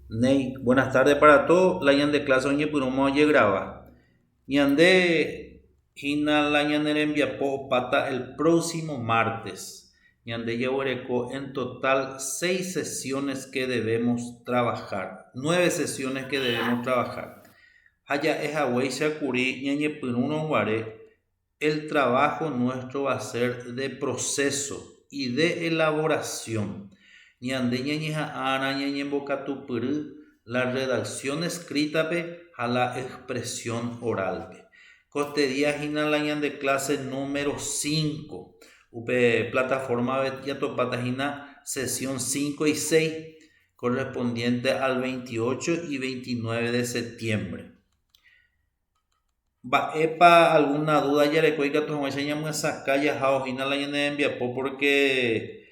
Ney, buenas tardes para todos. La ñan de clase oñe purumo oye graba. Ñande hina la ñaner envía po pata el próximo martes. Ñande llevareco en total 6 sesiones que debemos trabajar. 9 sesiones que debemos trabajar. Haya es away shakuri ñañe puruno guare. El trabajo nuestro va a ser de proceso y de elaboración. Ñande ñañeja ara ñañe bocatupurú, la redacción escrita pe a la expresión oral pe. Coste día gina la ñande clase número 5. Upe plataforma ya topata gina sesión 5 y 6 correspondiente al 28 y 29 de septiembre. Va, epa, alguna duda ya le cuelga tu enseñamos esa calle jaojina la llena de enviapo porque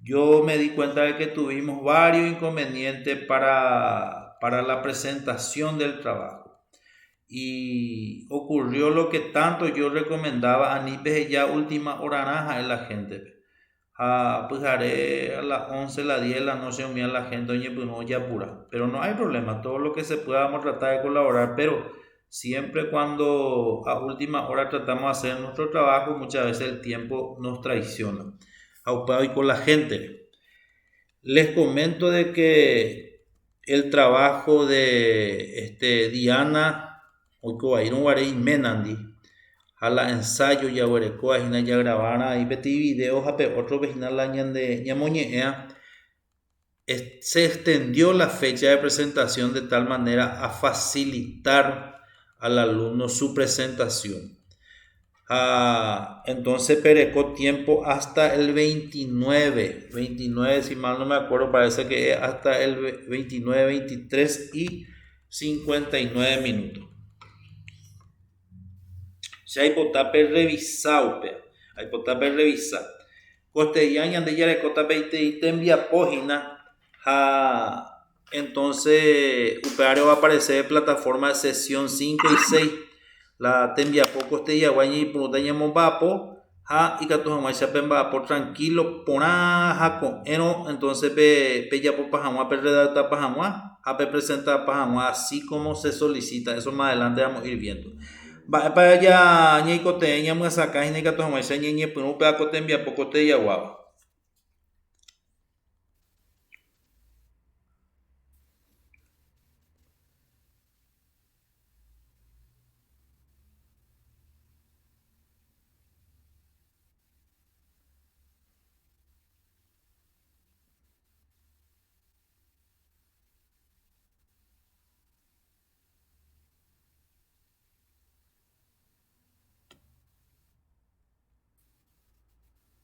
yo me di cuenta de que tuvimos varios inconvenientes para la presentación del trabajo y ocurrió lo que tanto yo recomendaba a nivel ya última hora naranja en la gente. Pues haré a las 11 las 10 de la noche a la gente, oye, pues no, ya pura. Pero no hay problema, todo lo que se pueda vamos a tratar de colaborar, pero siempre cuando a última hora tratamos de hacer nuestro trabajo, muchas veces el tiempo nos traiciona. Aupado y con la gente. Les comento de que el trabajo de Diana, hoy que va a ir un guarey menandi, a la ensayo ya huerecoa hina ya grabara y beti videos a otro vecina la de ñamoñea se extendió la fecha de presentación de tal manera a facilitar al alumno su presentación. Entonces perecó tiempo hasta el 29 si mal no me acuerdo, parece que es hasta el 29, 23 y 59 minutos. Si hay potape revisado, hay potape revisar. Costellán de ya cotape te envía página. Entonces, upeario va a aparecer en plataforma de sesión 5 y 6. La te envía poco te ya guañi punutañamos vapo. Y que tu jamás se pemba por tranquilo, pona jaco. Entonces, pe ya por pajamua, pe redacta pajamua, pe presenta pajamua, así como se solicita. Eso más adelante vamos a ir viendo. Va para allá, ñe cote, ña mua saca, ñe que tu jamás se ñe punu pe cote envía poco te ya guapa.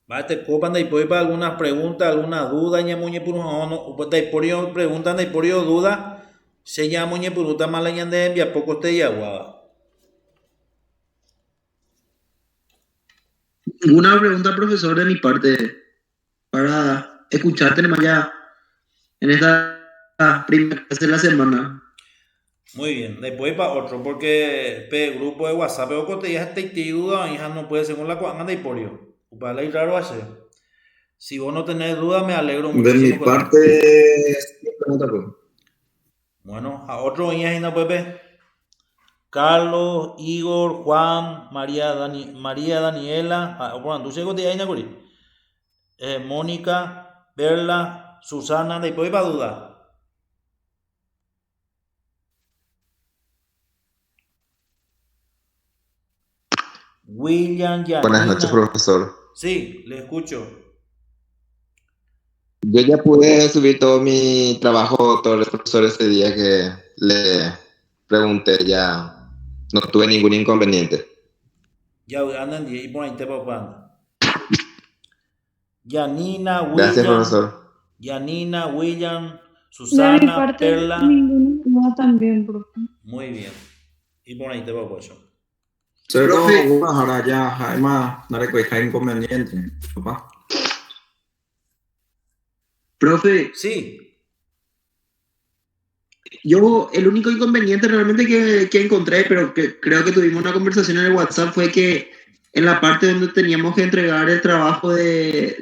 Va, te copan de por para algunas preguntas, alguna duda, ña muñe puru no, de por yo preguntan de por yo duda, se llama muñe puru ta mala ña de envía poco te ya guapa. Ninguna pregunta, profesor, de mi parte, para escucharte nomás ya en esta primera clase de la semana. Muy bien, después para otro, porque el grupo de WhatsApp o cote ya te duda, hija no puede según la cuanga de por yo. Para ir raro hacer. Si vos no tenés duda, me alegro De mi muchísimo con parte, sí, pregunta, pues. Bueno, a otro hija Pepe. Carlos, Igor, Juan, María Daniela, bueno, tú llegas de ahí, Mónica, Perla, Susana, después para duda. William, Buenas noches, Janina. profesor. Sí, le escucho. Yo ya pude subir todo mi trabajo, todo el profesor ese día que le pregunté, ya no tuve ningún inconveniente. Ya andan y por ahí te papá. Janina, Gracias, William, profesor. Janina, William, De mi Susana, parte, Perla. ninguna duda también, profe. Muy bien. Y por ahí te papá yo. Sir, Profe. kung maharaja, haima, narekoy inconveniente, papá. Profe, Sí. yo el único inconveniente realmente que encontré, pero que creo que tuvimos una conversación en el WhatsApp, fue que en la parte donde teníamos que entregar el trabajo de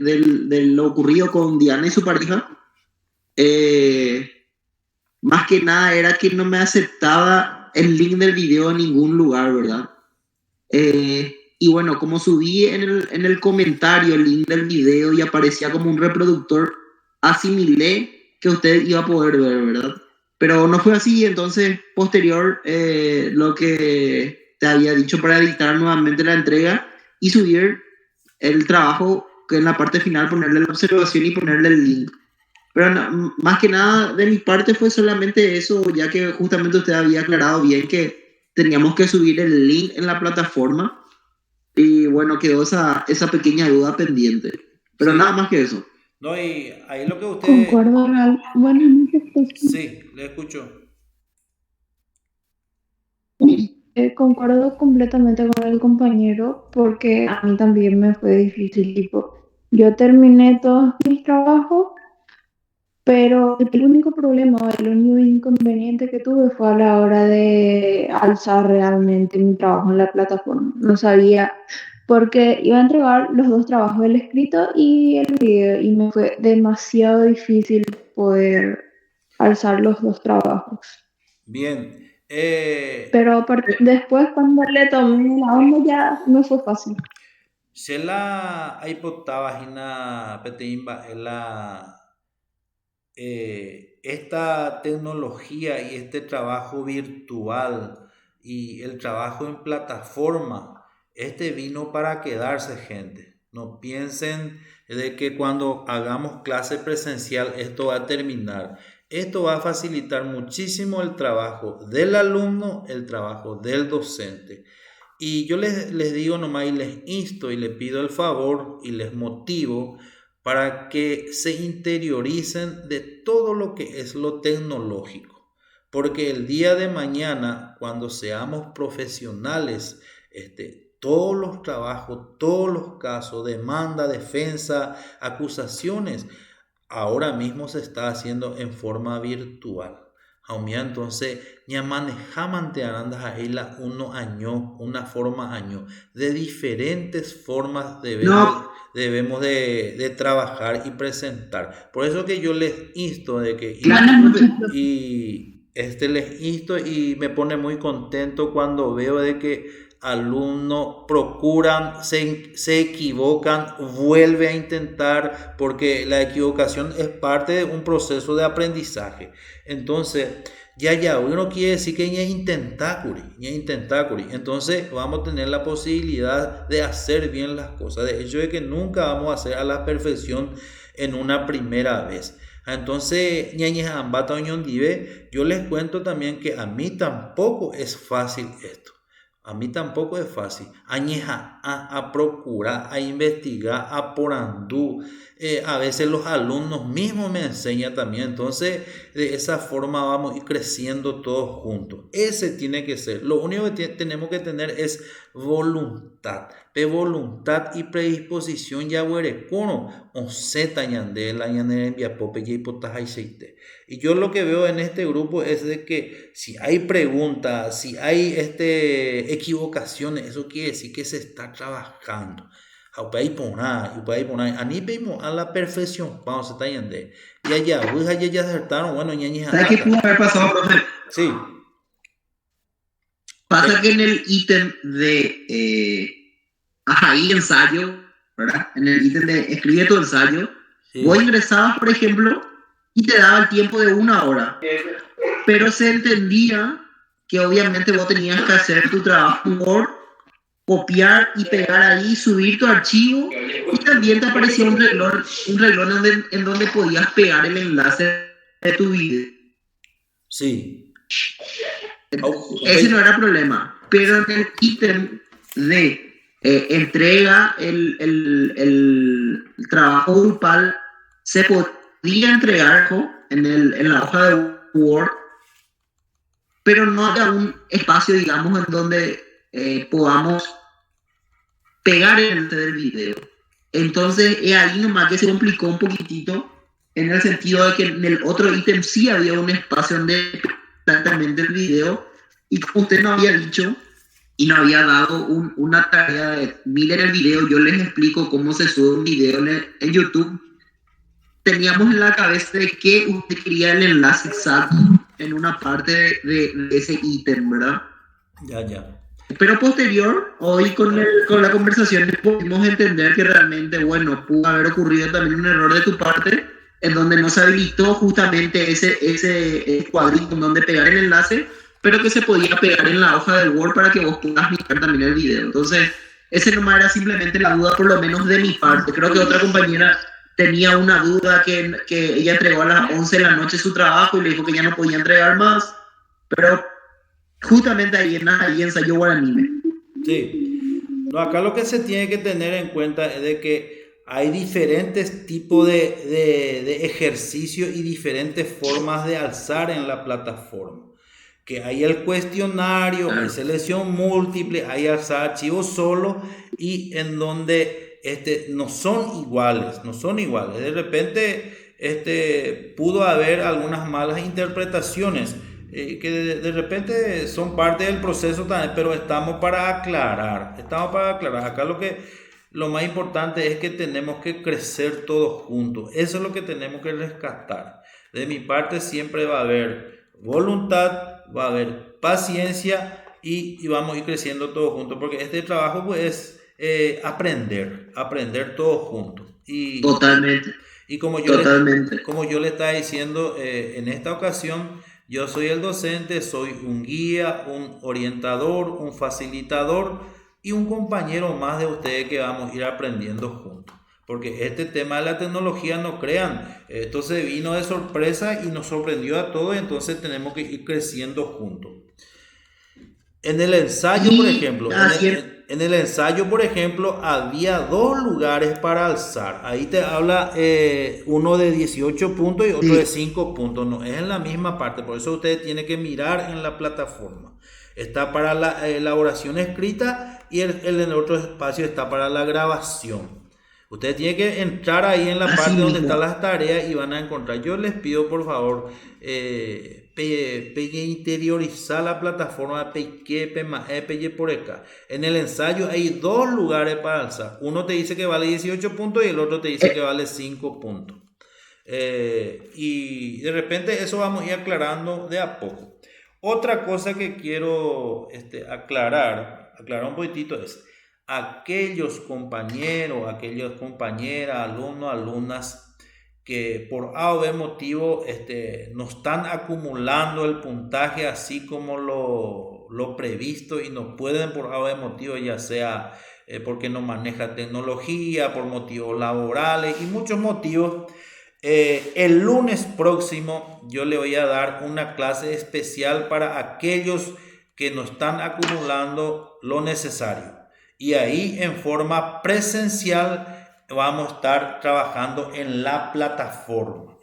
lo ocurrido con Diana y su pareja, más que nada era que no me aceptaba el link del video en ningún lugar, ¿verdad? Y bueno, como subí en el comentario el link del video y aparecía como un reproductor, asimilé que usted iba a poder ver, ¿verdad? Pero no fue así, entonces posterior lo que te había dicho para editar nuevamente la entrega y subir el trabajo, que en la parte final ponerle la observación y ponerle el link. Pero más que nada de mi parte fue solamente eso, ya que justamente usted había aclarado bien que teníamos que subir el link en la plataforma y bueno, quedó esa pequeña duda pendiente. Pero Sí. nada más que eso. No, y ahí lo que usted... Concuerdo real. Bueno, en ese caso, Sí, le escucho. concuerdo completamente con el compañero porque a mí también me fue difícil, tipo, yo terminé todos mis trabajos, pero el único problema, el único inconveniente que tuve fue a la hora de alzar realmente mi trabajo en la plataforma. No sabía, porque iba a entregar los dos trabajos, el escrito y el video, y me fue demasiado difícil poder alzar los dos trabajos. Bien. Pero después, cuando le tomé la onda, ya me fue fácil. Se la aipotaba hina peteimba esta tecnología y este trabajo virtual y el trabajo en plataforma, este vino para quedarse, gente. No piensen de que cuando hagamos clase presencial esto va a terminar. Esto va a facilitar muchísimo el trabajo del alumno, el trabajo del docente. Y yo les digo nomás y les insto y les pido el favor y les motivo para que se interioricen de todo lo que es lo tecnológico. Porque el día de mañana, cuando seamos profesionales, todos los trabajos, todos los casos, demanda, defensa, acusaciones, ahora mismo se está haciendo en forma virtual. Entonces, ya manejamos te arandas a ella una forma año. De diferentes formas debemos de trabajar y presentar. Por eso que yo les insto de que les insto y me pone muy contento cuando veo de que alumnos procuran, se equivocan, vuelve a intentar, porque la equivocación es parte de un proceso de aprendizaje. Entonces, uno quiere decir que ya intentacuri. Entonces, vamos a tener la posibilidad de hacer bien las cosas. De hecho, de que nunca vamos a hacer a la perfección en una primera vez. Entonces, yo les cuento también que a mí tampoco es fácil esto. A mí tampoco es fácil. Añeja a procurar, a investigar, a por andú. A veces los alumnos mismos me enseñan también. Entonces, de esa forma vamos a ir creciendo todos juntos. Ese tiene que ser. Lo único que tenemos que tener es voluntad. De voluntad y predisposición ya huerecono. O zeta ñande la ñande envía pope y potaja y seite. Y yo lo que veo en este grupo es de que si hay preguntas, si hay equivocaciones, eso quiere decir que se está trabajando. A la perfección, vamos a estar yendo. Ya acertaron, bueno, ¿Sabes qué pudo haber pasado, profe? Sí. Pasa que en el ítem de ensayo, ¿verdad? En el ítem de escribe tu ensayo, sí. Vos ingresabas, por ejemplo, y te daba el tiempo de 1 hora. Pero se entendía que obviamente vos tenías que hacer tu trabajo en Word, copiar y pegar ahí, subir tu archivo, y también te aparecía un renglón en donde podías pegar el enlace de tu video. Sí. Ese no era problema, pero en el ítem de entrega el trabajo grupal se podía entregar en la hoja de Word, pero no había un espacio, digamos, en donde podamos pegar el enlace del video. Entonces, ahí nomás que se complicó un poquitito, en el sentido de que en el otro ítem sí había un espacio donde exactamente el video, y como usted nos había dicho y nos había dado una tarea de miren el video, yo les explico cómo se sube un video en YouTube. Teníamos en la cabeza de que usted quería el enlace exacto en una parte de ese ítem, ¿verdad? Ya. Pero posterior, hoy con la conversación pudimos entender que realmente, bueno, pudo haber ocurrido también un error de tu parte en donde no se habilitó justamente ese cuadrito en donde pegar el enlace, pero que se podía pegar en la hoja de Word para que vos puedas mirar también el video. Entonces, ese nomás era simplemente la duda, por lo menos de mi parte. Creo que otra compañera tenía una duda que ella entregó a las 11 de la noche su trabajo y le dijo que ya no podía entregar más, pero justamente ahí ensayó Guaranime. Sí. No, acá lo que se tiene que tener en cuenta es de que hay diferentes tipos de ejercicios y diferentes formas de alzar en la plataforma. Que hay el cuestionario, hay selección múltiple, hay alzar archivos solo y en donde no son iguales. De repente pudo haber algunas malas interpretaciones que de repente son parte del proceso también, pero estamos para aclarar. Acá lo más importante es que tenemos que crecer todos juntos. Eso es lo que tenemos que rescatar. De mi parte siempre va a haber voluntad, va a haber paciencia y vamos a ir creciendo todos juntos, porque este trabajo pues es aprender todos juntos. Totalmente. Y como yo le estaba diciendo, en esta ocasión, yo soy el docente, soy un guía, un orientador, un facilitador y un compañero más de ustedes que vamos a ir aprendiendo juntos. Porque este tema de la tecnología, no crean, esto se vino de sorpresa y nos sorprendió a todos, entonces tenemos que ir creciendo juntos. En el ensayo, por ejemplo, en el ensayo, por ejemplo, había 2 lugares para alzar. Ahí te habla uno de 18 puntos y otro de 5 puntos. No, es en la misma parte, por eso ustedes tienen que mirar en la plataforma. Está para la elaboración escrita y en el otro espacio está para la grabación. Ustedes tienen que entrar ahí en la parte donde están las tareas y van a encontrar. Yo les pido, por favor, interiorizar la plataforma por acá. En el ensayo hay 2 lugares para alzar. Uno te dice que vale 18 puntos y el otro te dice que vale 5 puntos. Y de repente eso vamos a ir aclarando de a poco. Otra cosa que quiero aclarar un poquitito es: aquellos compañeros, aquellas compañeras, alumnos, alumnas que por A o B motivo no están acumulando el puntaje así como lo previsto y no pueden por A o B motivo, ya sea porque no maneja tecnología, por motivos laborales y muchos motivos. El lunes próximo yo le voy a dar una clase especial para aquellos que no están acumulando lo necesario. Y ahí en forma presencial vamos a estar trabajando en la plataforma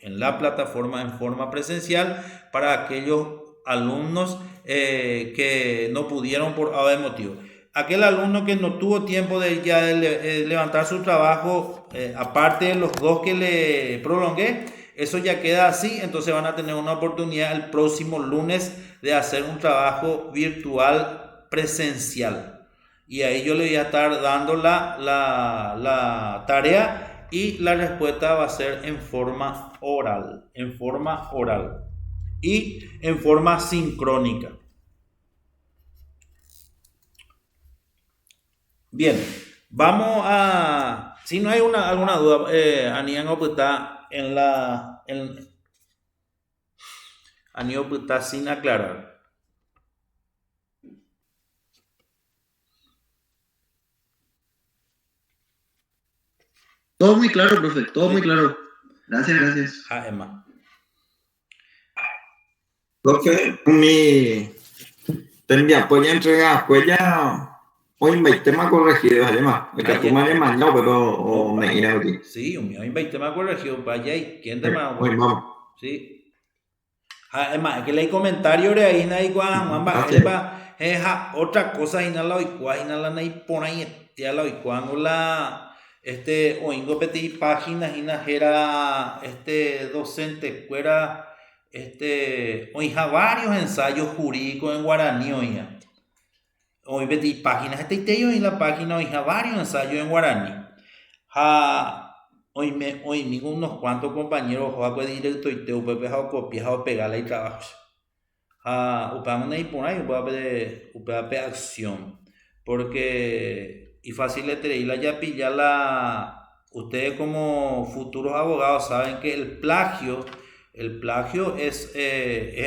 en forma presencial para aquellos alumnos que no pudieron por algún motivo. Aquel alumno que no tuvo tiempo de levantar su trabajo, aparte de los 2 que le prolongué, eso ya queda así, entonces van a tener una oportunidad el próximo lunes de hacer un trabajo virtual presencial. Y ahí yo le voy a estar dando la tarea y la respuesta va a ser en forma oral y en forma sincrónica. Bien, vamos a, si no hay alguna duda, Anian está está sin aclarar. Todo muy claro, profe, todo muy claro. Gracias. Emma. Profe, pues ya entregar, pues ya hoy me tema corregido, además. Me tú me has mandado, pero me irá aquí. Sí, hoy me tema corregido, vaya y quién te manda. Hoy vamos. Sí. Emma, que leí comentario de ahí, nadie otra cosa, y nada, y nada, nadie pone ahí, ya la cuando la. Oingo peti páginas y najera docente fuera oija varios ensayos jurídicos en guaraní oiga hoy peti páginas en la página oija varios ensayos en guaraní hoy unos cuantos compañeros joa que directo y te pepe copiado pegarle y trabajo Upang y por ahí, upa acción. Porque, y fácil le la ya pilla ustedes como futuros abogados saben que el plagio es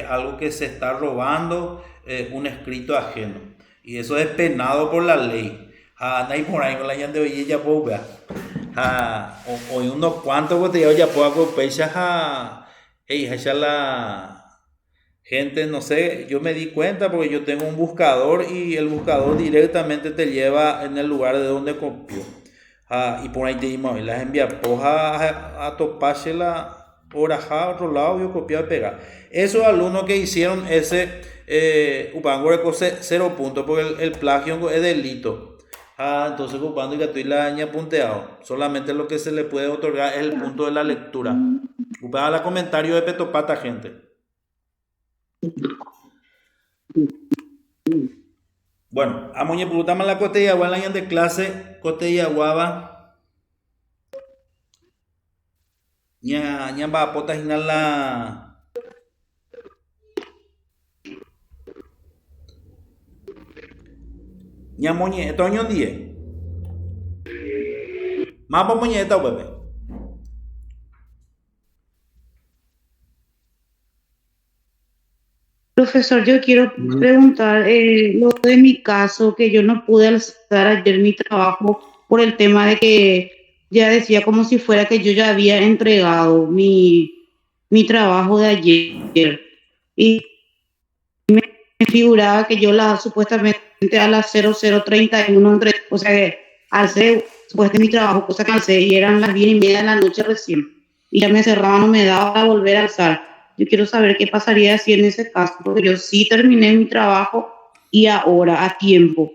algo que se está robando un escrito ajeno. Y eso es penado por la ley. Nadie por ahí con la gente oye ya puedo ver. Hoy unos cuantos botellas ya puedo acompañar ya la gente, no sé, yo me di cuenta porque yo tengo un buscador y el buscador directamente te lleva en el lugar de donde copió. Y por ahí te dimos, las envía a toparse la hora a otro lado, yo copiar y pegar. Esos alumnos que hicieron ese Upango recoge 0 puntos porque el plagio es delito. Entonces ocupando y que estoy la aña punteado. Solamente lo que se le puede otorgar es el punto de la lectura. Upa la comentario de Petopata, gente. Bueno, a moñe pulutama la cotella guala de clase, cotella guava. Ña va pota la ña moñe, toño 10. Más pa moñe esta bebé. Profesor, yo quiero preguntar lo de mi caso, que yo no pude alzar ayer mi trabajo por el tema de que ya decía como si fuera que yo ya había entregado mi trabajo de ayer. Y me figuraba que yo supuestamente a las 00:31 entre, o sea que alcé supuestamente mi trabajo, cosa que alcé y eran las 10:30 de la noche recién. Y ya me cerraba, no me daba para volver a alzar. Yo quiero saber qué pasaría si en ese caso, porque yo sí terminé mi trabajo y ahora, a tiempo.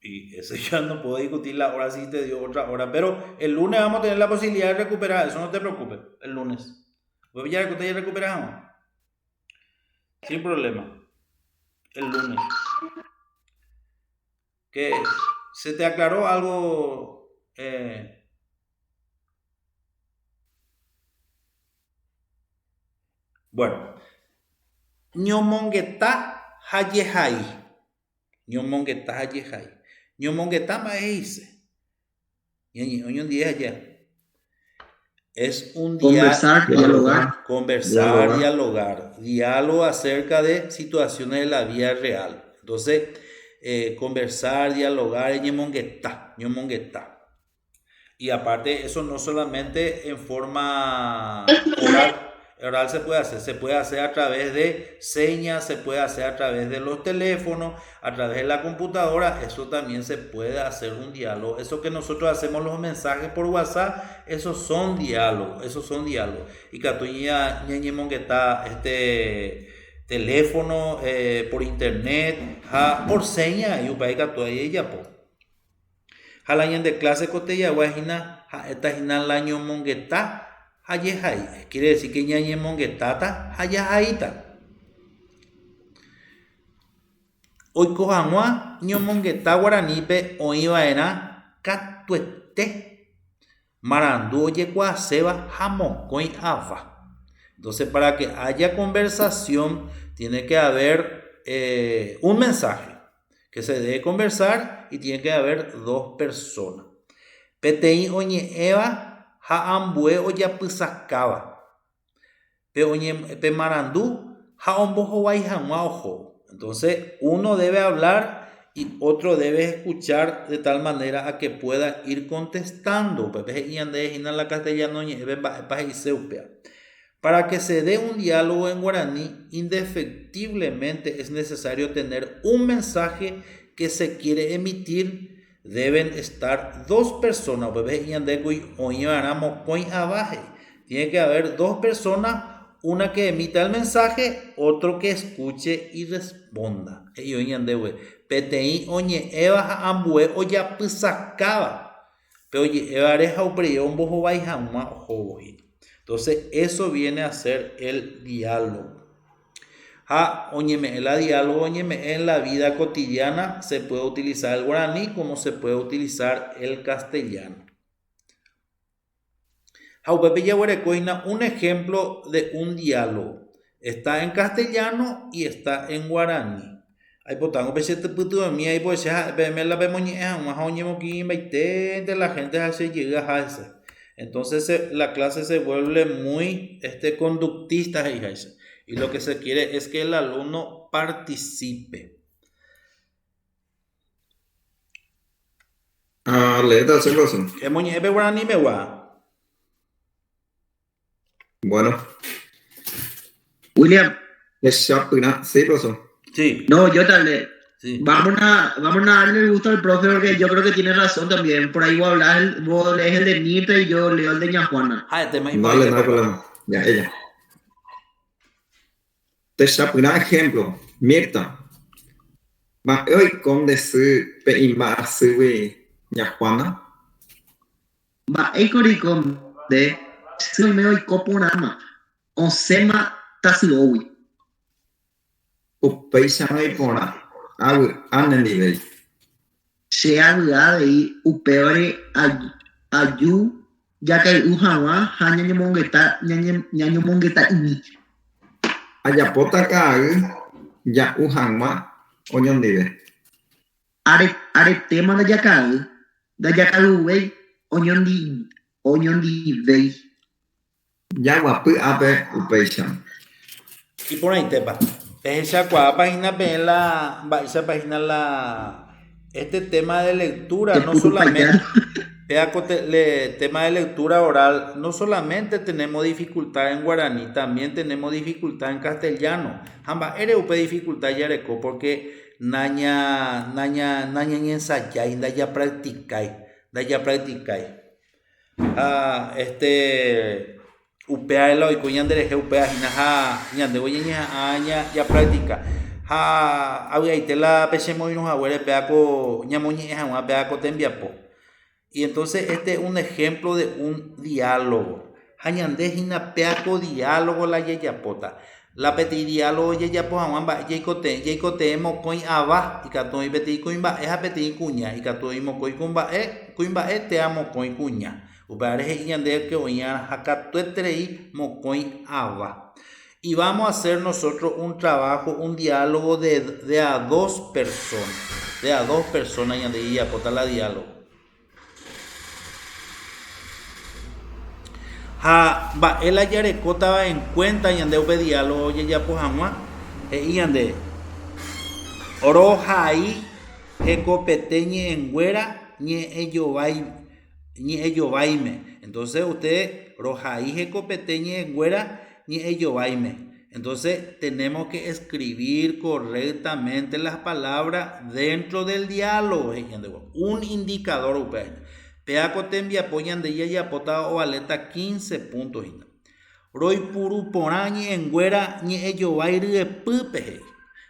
Y eso ya no puedo discutir la hora si te dio otra hora, pero el lunes vamos a tener la posibilidad de recuperar, eso no te preocupes, el lunes. ¿Vos ya recuperamos? Sin problema. El lunes. ¿Qué? ¿Se te aclaró algo? Bueno. Ñomongueta hayehai. Ñomongueta hayehai. Ñomongueta maíz. Ñoño día allá. Es un dialogar. Diálogo acerca de situaciones de la vida real. Entonces, conversar, dialogar, ñomongueta. Y aparte, eso no solamente en forma oral se puede hacer a través de señas, se puede hacer a través de los teléfonos, a través de la computadora, eso también se puede hacer un diálogo. Eso que nosotros hacemos los mensajes por WhatsApp, esos son diálogos. Y Catuña ñeñemongueta, teléfono, por internet, por señas, y upay Catuña y ya po. Jalañan de clase cotella guajina, esta jina la ñomongueta. Hayehai, quiere decir que ñañe monguetata hayahaita. Hoy cojamua ñomongueta guaranipe oivaera catuete marandu oye cuaseba jamocoin ava. Entonces, para que haya conversación, tiene que haber un mensaje que se debe conversar y tiene que haber 2 personas. Petei oñe eva ha ambue oya pisacaba. Pe marandú ha ombojo guayhamua ojo. Entonces, uno debe hablar y otro debe escuchar de tal manera a que pueda ir contestando. Para que se dé un diálogo en guaraní, indefectiblemente es necesario tener un mensaje que se quiere emitir. Deben estar 2 personas. Tiene que haber 2 personas, una que emita el mensaje, otro que escuche y responda. PTI oñe eva ambue oya pisacaba. Pero oye, eva areja un bojo baijama ojo. Entonces, eso viene a ser el diálogo. El diálogo en la vida cotidiana se puede utilizar el guaraní como se puede utilizar el castellano. Un ejemplo de un diálogo. Está en castellano y está en guaraní. Ahí potango pechete puto de mí ahí pues ya me la vemos más oñemo que de la gente se llega a ese. Entonces la clase se vuelve muy conductista y lo que se quiere es que el alumno participe. Letra se cosa. Es muy guaraní me va. Bueno, William, es Shapina, sí, profesor. Sí. no, yo tal vez. Sí. Vamos a darle el gusto al profe porque yo creo que tiene razón también. Por ahí vos lees el de Mirta y yo leo el de ña Juana. El tema No hay problema. Ya, ella. Te Shapina ejemplo. Mirta. Ma hoy con de su pe ima su ña Juana. Va, ecoricom de su me hoy copo nama. Onsema tasuowi. Upeisamai pora. Anenibel. Se agua de upeore ayu ya que ujawa haña mongeta imi. Ayapota ka ya uhangma oñondive. Are tema de yakalu wey oñondi vey. Ya guapu ape upeisam. Y por ahí te va. Esa página esa página este tema de lectura no solamente tema de lectura oral, no solamente tenemos dificultad en guaraní, también tenemos dificultad en castellano. Ambas eres dificultad yareco porque naña ensayáis, ya practicáis. Upea el hoy cuyan dereje upea hinaja ñande voy ya práctica había la pechemo y nos abuele peaco ñamoñe a peaco tembiapo. Y entonces este es un ejemplo de un diálogo. Hañande hina peaco diálogo la yeyapota. La peti diálogo yeyapo amba yeikote mocoin aba y catoi peti coimba es a peti cuña y catoi mocoi cuimba te amo coi cuña. Y vamos a hacer nosotros un trabajo, un diálogo de a dos personas. De a dos personas y ande aportar la diálogo. El ayarecota va en cuenta y ande ube diálogo y ya pues amua y ande oroja ahí que copeteñe en güera ni ello vaime. Entonces usted rojaije copeteñe en güera ni ello vaime. Entonces tenemos que escribir correctamente las palabras dentro del diálogo. Un indicador upea. Peaco tembia apoyan de ella apotada o aleta 15 puntos. Roy puru porañi en güera ni ello vaire pupe.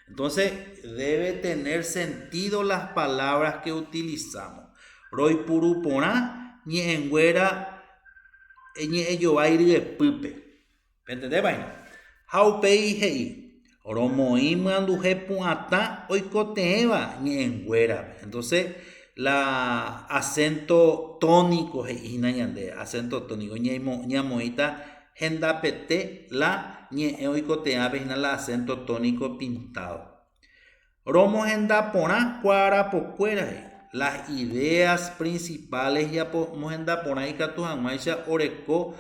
Entonces debe tener sentido las palabras que utilizamos. Roy puru porá ni en güera ni ello vaire pupe. ¿Entendés, vaina? Haupei hei. Oromoi manduje puata oikoteva ni en güera. Entonces la acento tónico acento tónico ñamoita gendapete la ñe oikotea la acento tónico pintado. Romo gendapona cuarapocuera las ideas principales ya podemos gendapona y catujanmaisha oreco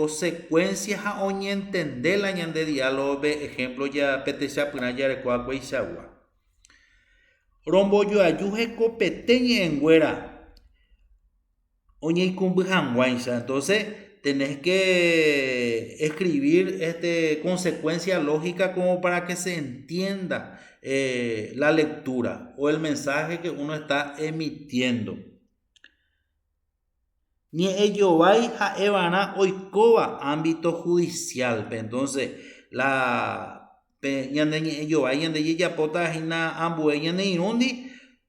secuencias a oñe entender la ñande diálogo ejemplo ya petecha puna ya recuagua y chagua. Rombo yo ayuje copeteñe en güera. Oñe y cumbujanguancha. Entonces tenés que escribir consecuencia lógica como para que se entienda la lectura o el mensaje que uno está emitiendo. Ni ello vai a evana oikoba ámbito judicial. Entonces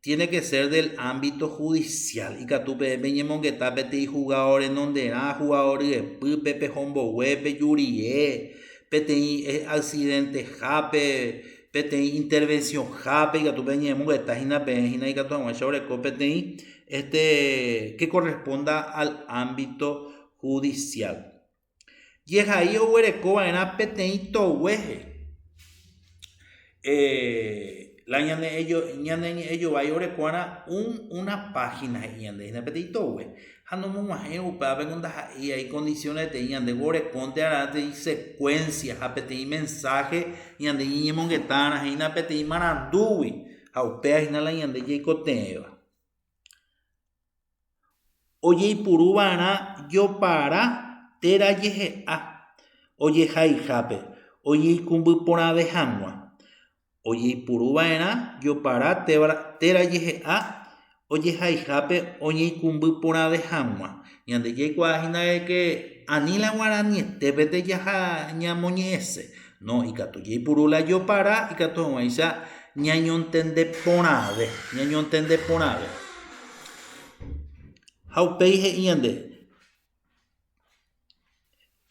tiene que ser del ámbito judicial. Y catupe beñemongueta peti jugadores donde jugadores de pepe hombo huepe yurie peti accidente jape peti intervención jape y catupe beñemongueta hina pejina y catupe sobre copeti que corresponda al ámbito judicial. Yehai oguereko vaera peteĩ toguehe. La ellos va y orecuana una página y ande en apetito güey ando muy imagino para y hay condiciones de ande gore conte arate y secuencias apetí mensaje y ande y mongetana y na apetí manandui aupea y na la y ande y coteva oye y purubana yo para tera yeje a oye jai jape oye y kumbu pona de hanwa oye purubaena yo para tera yeje a oye jaijape oye kumbu pora de hamwa ñande yekuajina de que anila guarani tepete yaja ñamoñese no ikatu ye purula yo para ikatu waisa ñañontende porave haupeije ñande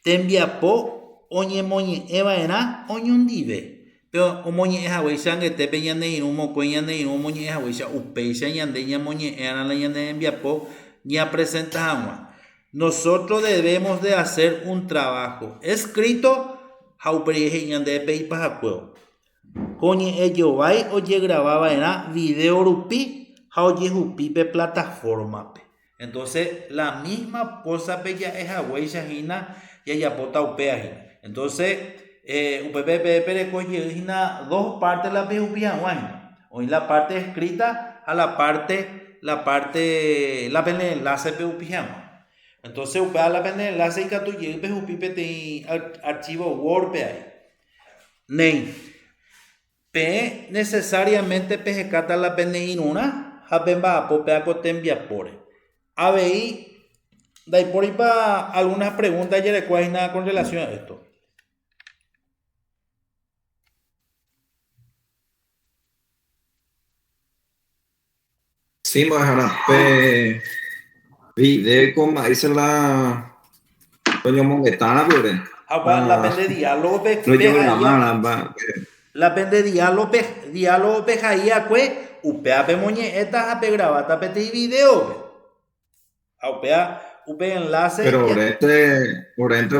tembiapo oñemoñe evaena oñondive pero omoñe es agüeisa que te peñan de inumo coñan de inumo moñe es agüeisa upeisa ñande ña moñe era la ñande enviapo ña presentamos. Nosotros debemos de hacer un trabajo escrito jauperie ñande peipa jacueo. Coñe ello vai oye grababa era video rupi jauye jupipe plataforma pe. Entonces la misma cosa bella es agüeisa gina y ella pota upea gina. Entonces UPP recoge dos partes de la PUPIA, hoy la parte escrita a la enlace PUPIA. Entonces UPA la enlace y que tú llegues PUPIP te archivo Word ahí. Ney. P necesariamente PGK la PNI una, Japemba apopea cotembia pore. ABI, de ahí por ahí para algunas preguntas ya recuerdas nada con relación a esto. Sí, Mahara, video como dice la coño mongetana, pero la pende diálogo la pende diálogo pejaía que upea pe moñe esta ape grabata pete video upea upe enlace pero Orente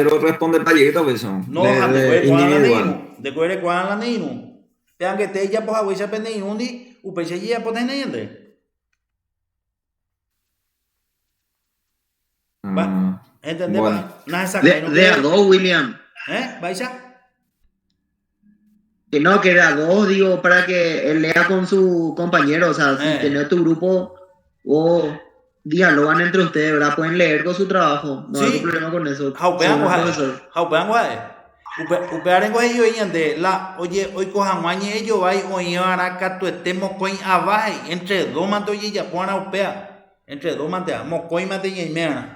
lo responde tallito pues no de cuere cuán la ninu vean que te ya pues agüisa pende inundi upe se ya pues tenende va entendés bueno. Nada de a dos, William. ¿Vaisa? Que no, que de a dos, digo, para que él lea con su compañero, o sea, si tenés tu grupo o dialogan entre ustedes, ¿verdad? Pueden leer con su trabajo, no hay problema con eso. Upearengo ellos de la oye hoy cojan mañe ellos va hoy araca tu estemos coin abajo entre dos manto y ya pona upea entre dos mantea mocoy mate y meana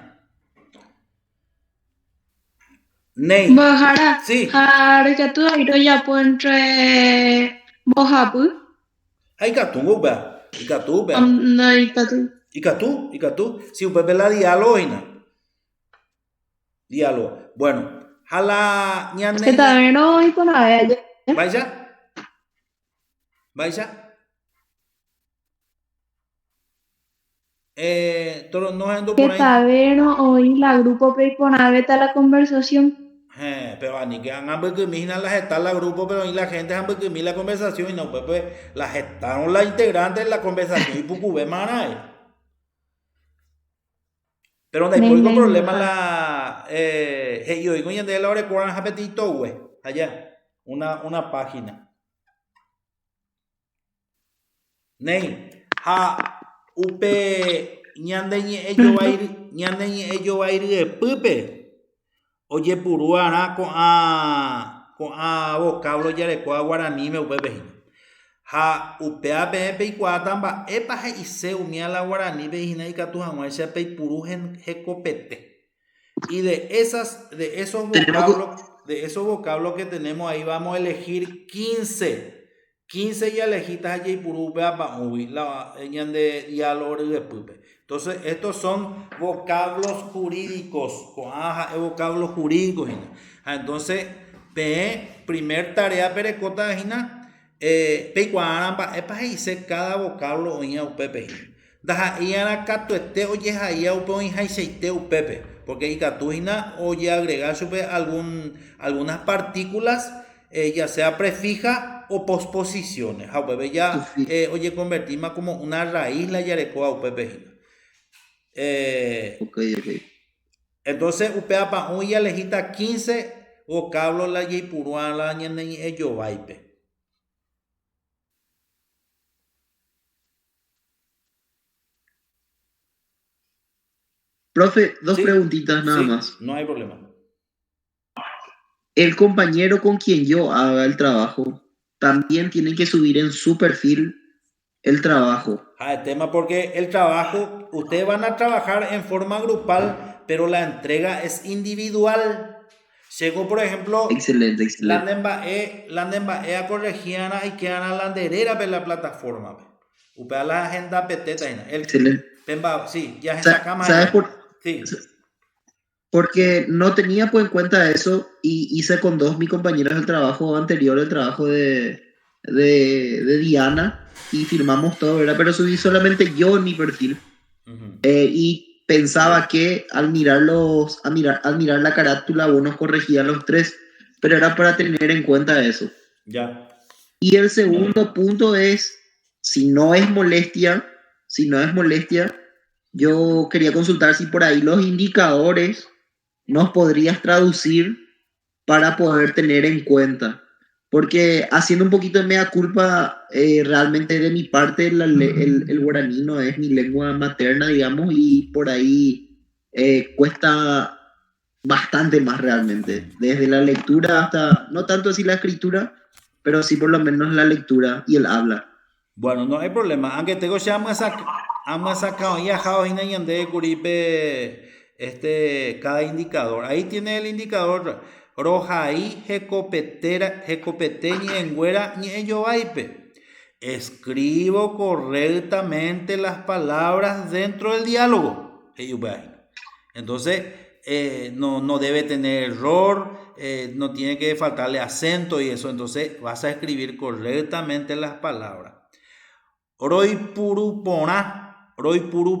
Ney. Bajara. Sí. Harga tu airo ya po entre bohapu. Hay catu ba. Ikatu ba. No Ikatu. Si upepe la diálogo. Bueno. Jala ñane. Que también no hay con la bella. Vaisa. No ando que por ahí. también hoy la grupo pe con aveta la conversación. Pero ni que han que mina la gesta la grupo, pero y la gente han que la conversación y no pues la gestaron la integrante de la conversación y pucu ve mana. Pero no hay por problema la yo digo ya de la hora cuando apetito güey allá una página. Ney upe ñande ellos va a ir de pupe. Oye puruana con a vocablo ya le coa guaraní me upe ha upea pepe y cuatamba epa y se umia la guaraní vejina y catu jamás se pe purujen jecopete y de esos vocablos que tenemos ahí vamos a elegir 15 ya lejitas allí purupea pa uy la de diálogo de pupe. Entonces, estos son vocablos jurídicos. Vocablos jurídicos. Entonces, primer tarea perecota, pecuarampa, hice cada vocablo en UPP. Daja iana catuete oye ahí upe oihaiteite upepe. Porque icatuina oye agregar supe algunas partículas, ya sea prefija o posposiciones. Upepe ya oye convertir más como una raíz la yarecoa upepe. Ok. Entonces upeapa uya lejita 15 vocablos la yeipuruan la ñene eyovaipe. Profe, dos Sí, preguntitas nada sí, más. no hay problema. El compañero con quien yo haga el trabajo también tiene que subir en su perfil el trabajo. El tema porque el trabajo, ustedes van a trabajar en forma grupal, pero la entrega es individual. Según, por ejemplo, Excelente. Landemba a corregiana y quedan a landerera de la plataforma. Upea la agenda peteta. Excelente. Sí, ya se saca más. ¿Sabes Sí. Porque no tenía pues en cuenta eso y hice con dos mis compañeros del trabajo anterior, el trabajo de Diana, y firmamos todo, ¿verdad? Pero subí solamente yo en mi perfil. Y pensaba que al mirar la carátula, uno corregía los tres, pero era para tener en cuenta eso. Ya. Y el segundo punto es, si no es molestia, yo quería consultar si por ahí los indicadores nos podrías traducir para poder tener en cuenta. Porque haciendo un poquito de mea culpa, realmente de mi parte el guaraní no es mi lengua materna, digamos, y por ahí cuesta bastante más realmente. Desde la lectura hasta, no tanto así la escritura, pero sí por lo menos la lectura y el habla. Bueno, no hay problema. Aunque tengo ya más sacado y ajado y de curipe cada indicador. Ahí tiene el indicador roja ahí jecopete ni engüera ni eyovaipe. Escribo correctamente las palabras dentro del diálogo. Entonces, no debe tener error, no tiene que faltarle acento y eso. Entonces, vas a escribir correctamente las palabras. Roi puru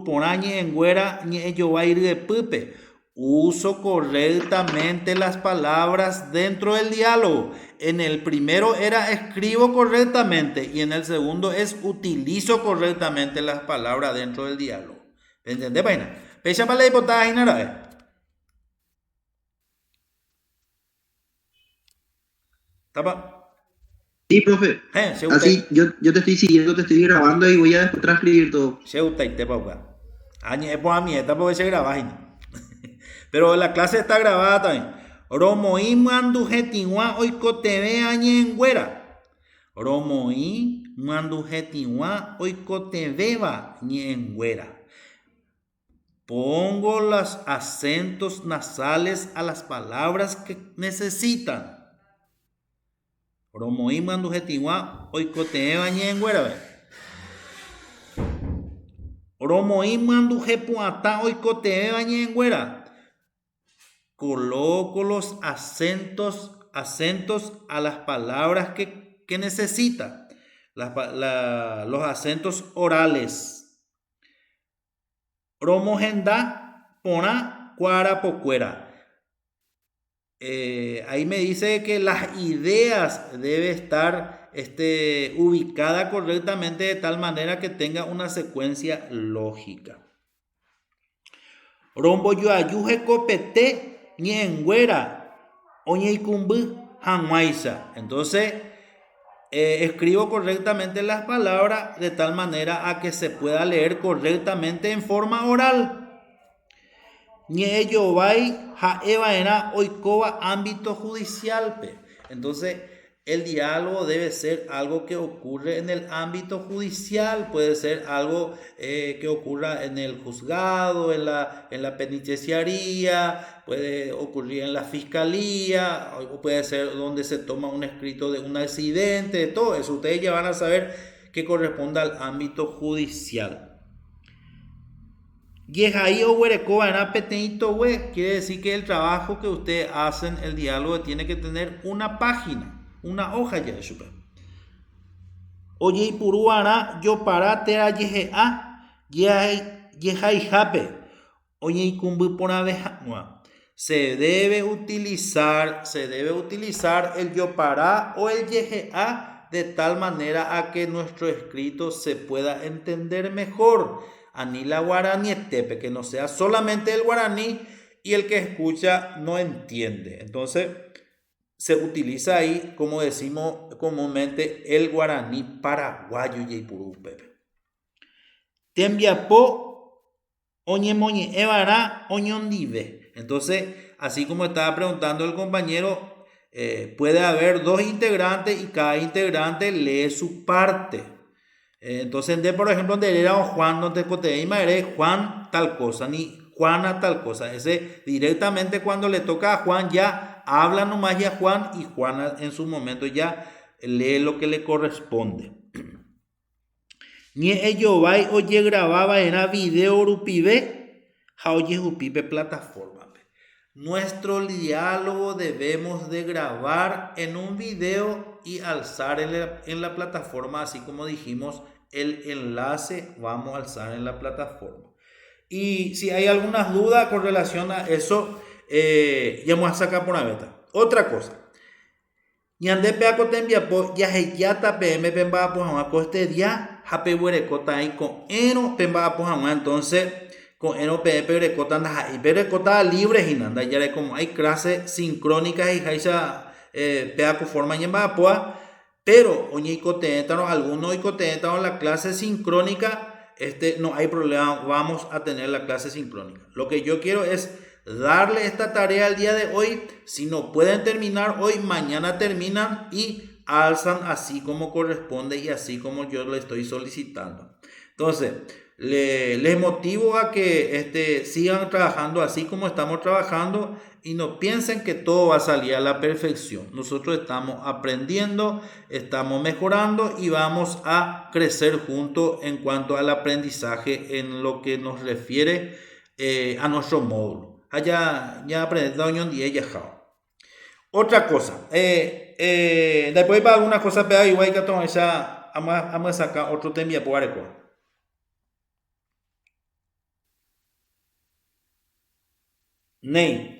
pona ni engüera ni eyovai de pupe. Uso correctamente las palabras dentro del diálogo. En el primero era escribo correctamente y en el segundo es utilizo correctamente las palabras dentro del diálogo. ¿Entendés, vaina? Pecha para la hipotada y nada. ¿Tapa? Sí, profe. Así yo te estoy siguiendo, te estoy grabando y voy a después transcribir todo. Pero la clase está grabada también. Romoí mandujetinwa oikoteve añengüera. Romoí mandujetinwa oikoteveva ñengüera. Pongo los acentos nasales a las palabras que necesitan. Romoí mandujetinwa oikoteveva ñengüera. Romoí mandujepuata oikoteveva ñengüera. Coloco los acentos a las palabras que necesita. Los acentos orales. Romogenda pona cuarapocuera. Ahí me dice que las ideas debe estar ubicada correctamente de tal manera que tenga una secuencia lógica. Rombo yo ayuje copete ni engüera oñeikumbu hanwaisa. Entonces escribo correctamente las palabras de tal manera a que se pueda leer correctamente en forma oral. Ñe yovai jaeva era oikoba ámbito judicial. Entonces el diálogo debe ser algo que ocurre en el ámbito judicial, puede ser algo que ocurra en el juzgado, en la penitenciaría, puede ocurrir en la fiscalía, o puede ser donde se toma un escrito de un accidente, todo eso. Ustedes ya van a saber que corresponde al ámbito judicial. Quiere decir que el trabajo que ustedes hacen, el diálogo, tiene que tener una página. Una hoja ya de super. Oye, y puruana, yo para tera yeje a Yehaijape, oye y cumbu por abeja. Se debe utilizar el yo para o el yejea de tal manera a que nuestro escrito se pueda entender mejor. Anila guaraní tepe, que no sea solamente el guaraní y el que escucha no entiende. Entonces se utiliza ahí, como decimos comúnmente, el guaraní paraguayo y purupe. Tembiapo oñemoñe evara oñondive. Entonces, así como estaba preguntando el compañero, puede haber dos integrantes y cada integrante lee su parte. Entonces, por ejemplo, donde era Juan, donde cote Juan tal cosa, ni Juana tal cosa. Ese directamente cuando le toca a Juan ya habla nomás ya Juan y Juana en su momento ya lee lo que le corresponde. Ni ello vai oye grababa era video rupibe, ja oye rupibe plataforma. Nuestro diálogo debemos de grabar en un video y alzar en la plataforma, así como dijimos, el enlace vamos a alzar en la plataforma. Y si hay algunas dudas con relación a eso, ya vamos a sacar por la beta. Otra cosa. Ñande peaco tembiapo ya heyata pm pemba pues coste día jape huerecota ahí con eno pemba pues entonces con eno pm recota y recota libre y nada ya como hay clases sincrónicas y haiza peaco forma ñemba pues pero oñe coténtanos algunos y coténtanos la clase sincrónica no hay problema, vamos a tener la clase sincrónica. Lo que yo quiero es darle esta tarea el día de hoy. Si no pueden terminar hoy, mañana terminan y alzan así como corresponde y así como yo le estoy solicitando. Entonces, les motivo a que sigan trabajando así como estamos trabajando y no piensen que todo va a salir a la perfección. Nosotros estamos aprendiendo, estamos mejorando y vamos a crecer juntos en cuanto al aprendizaje en lo que nos refiere a nuestro módulo. Ya aprendido un día ya jao. Otra cosa, después para algunas cosas pero igual que todo esa vamos a sacar otro tema por areco. Ney,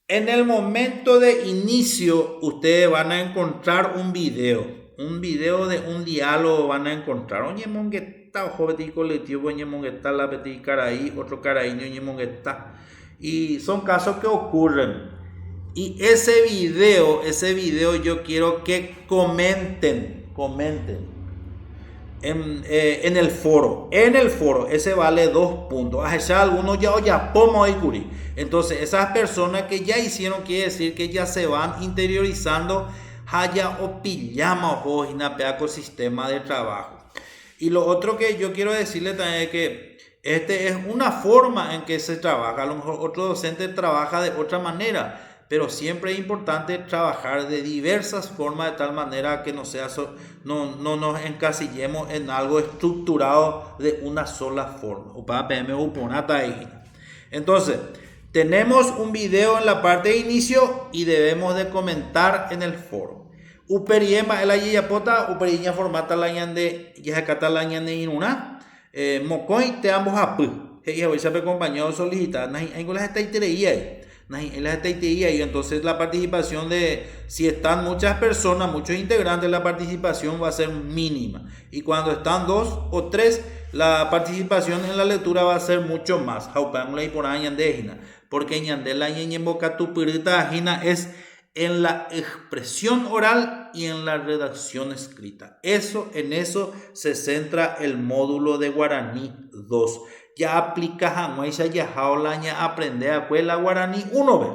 en el momento de inicio ustedes van a encontrar un video de un diálogo van a encontrar. Oye mongueta, ojo beti colectivo, oye mongueta la beti caraí, otro caraíño, oye mongueta. Y son casos que ocurren. Y ese video yo quiero que comenten en el foro. Ese vale 2 puntos. A algunos ya pomo y curi. Entonces, esas personas que ya hicieron, quiere decir que ya se van interiorizando haya o pillama o ecosistema de trabajo. Y lo otro que yo quiero decirle también es que es una forma en que se trabaja. A lo mejor otro docente trabaja de otra manera. Pero siempre es importante trabajar de diversas formas de tal manera que no nos encasillemos en algo estructurado de una sola forma. Entonces, tenemos un video en la parte de inicio y debemos de comentar en el foro. Uperiema el ayapota, uperiña formata la ñande, yajacata la ñande inuna, mocoy te ambos apu. Y hoy se acompañó solicitar, hay las está ahí. Y entonces la participación si están muchas personas, muchos integrantes, la participación va a ser mínima. Y cuando están 2 o 3, la participación en la lectura va a ser mucho más. Porque ñandela ñemboca tu pirita es en la expresión oral y en la redacción escrita. En eso se centra el módulo de Guaraní 2. Ya aplica jamoisa ya jaolaña aprender a la guaraní 1 ve.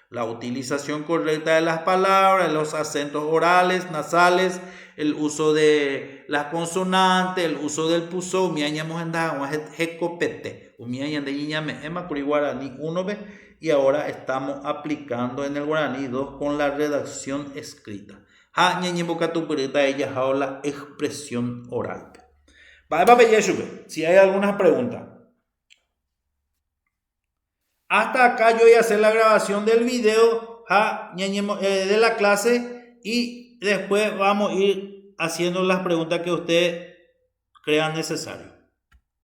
La utilización correcta de las palabras, los acentos orales, nasales, el uso de las consonantes, el uso del puso, umiañamos en da jecopete, umiañan de ñame ema curi guaraní 1 ve y ahora estamos aplicando en el guaraní 2 con la redacción escrita. Ha ñeñeboca tu perita ella jaola expresión oral. Si hay alguna pregunta. Hasta acá yo voy a hacer la grabación del video de la clase y después vamos a ir haciendo las preguntas que ustedes crean necesario.